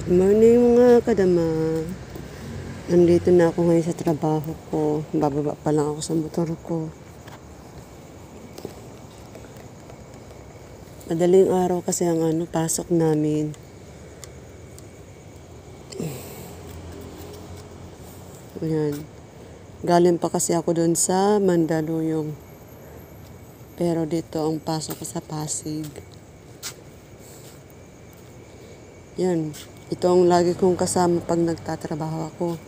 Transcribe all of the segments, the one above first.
Morning mga kadama. Nandito na ako ngayon sa trabaho ko. Bababa pa lang ako sa motor ko. Madaling araw kasi ang pasok namin. Ayan. Galing pa kasi ako doon sa Mandaluyong. Pero dito ang pasok ko sa Pasig. Yan. Ito ang lagi kong kasama pag nagtatrabaho ako.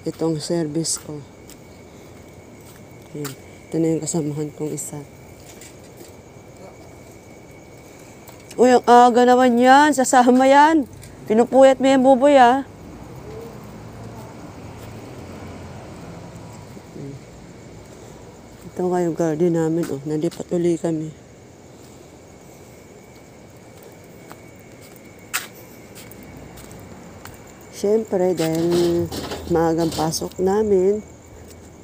Ito ang service ko. Yan. Ito na yung kasamahan kong isa. Uy, ang aga naman yan. Sasama yan. Pinupuyat mo yung buboy, ah. Ito nga yung garden namin, oh. Nalipat uli kami. Siyempre, dahil maagang pasok namin,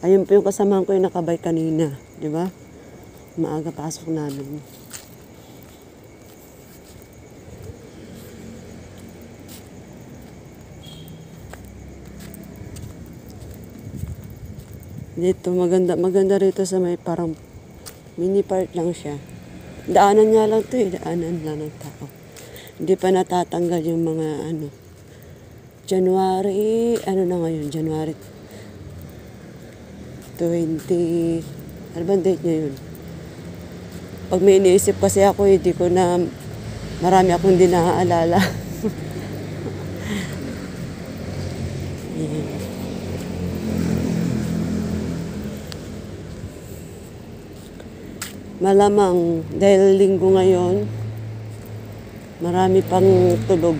ayun po yung kasamahan ko yung nakabay kanina. Di ba? Maaga pasok namin. Dito, maganda rito sa may parang mini park lang siya. Daanan nga lang to eh, daanan lang ng tao. Hindi pa natatanggal yung mga January, na ngayon? January 20, ano ba date niya yun? Pag may iniisip kasi ako, hindi ko na, marami akong hindi naaalala. Malamang, dahil linggo ngayon, marami pang tulog.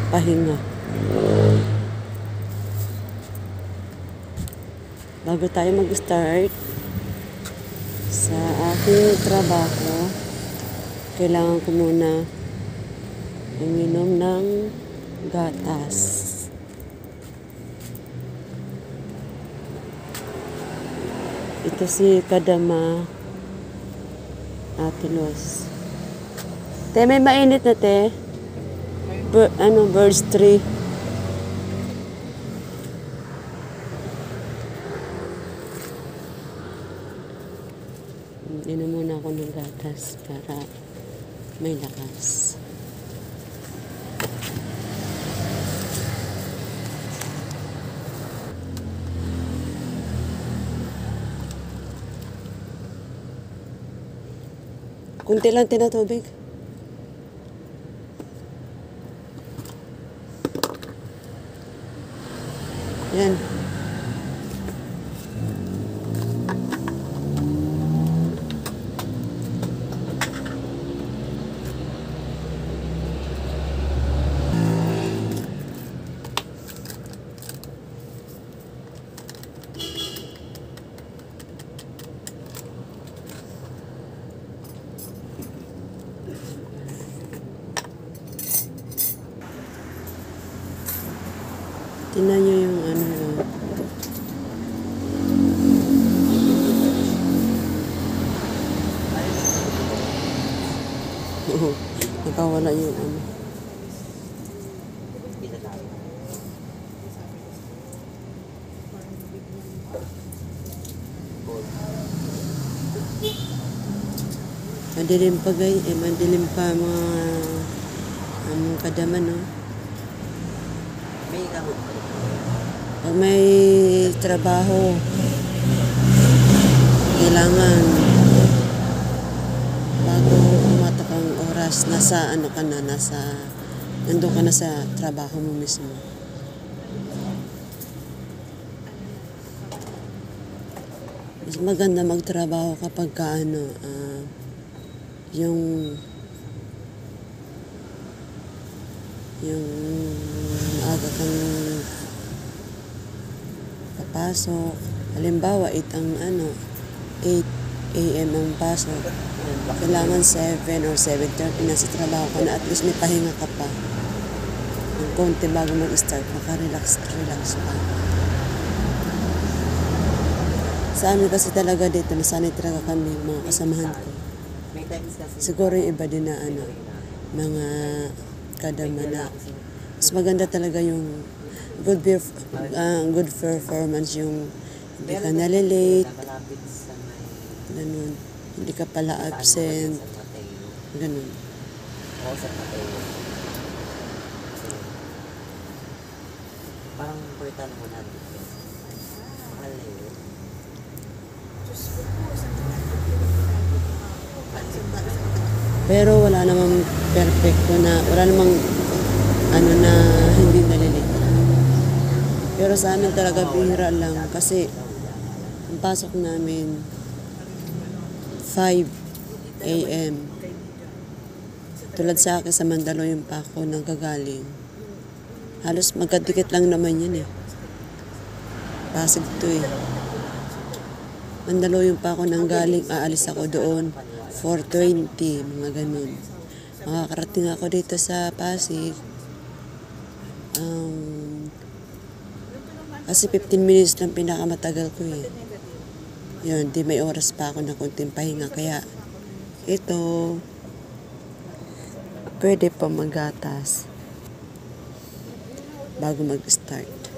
Pahinga. Bago tayo mag-start sa aking trabaho, kailangan ko muna uminom ng gatas. Ito si Kadama Ate Luz. Te, may mainit na te. Birds tree. Inom muna ako ng gatas para may lakas. Kunti lang tinatubig. Yan. Tingnan nyo yung nakawala yung madilim pa madilim pa mga Kadama, no? Pag may trabaho, kailangan bago pumatak ang oras, nandun ka na sa trabaho mo mismo. Mas maganda magtrabaho kapag yung aga kang papasok. Halimbawa, 8 a.m. ang pasok. Kailangan 7 or 7:30 na sa trabaho ka na, at least may pahinga ka pa. Ng konti bago mag-start, maka-relax pa. Sa amin kasi talaga dito, nasanay talaga kami, mga kasamahan ko. Siguro yung iba din na mga kadamana. Mas maganda talaga yung good performance, yung hindi ka nalilate, Malapit sa may ganun. Hindi ka pala absent, San Mateo. ganun. Oo, San Mateo. Kasi, parang palitan mo na dito. Mahal na yun. Pero wala namang perfecto na, wala namang ano na hindi nalilate. Pero sa amin talaga bihira lang kasi ang pasok namin 5 a.m. Tulad sa akin sa Mandaluyong pa ako nanggagaling. Halos magkadikit lang naman yun eh. Pasig to eh. Mandaluyong pa ako nanggaling, aalis ako doon 4:20, mga ganun. Makakarating ako dito sa Pasig. Kasi 15 minutes lang pinakamatagal ko eh. Yun, di may oras pa ako na kunting pahinga. Kaya, ito, pwede pa magatas bago mag-start.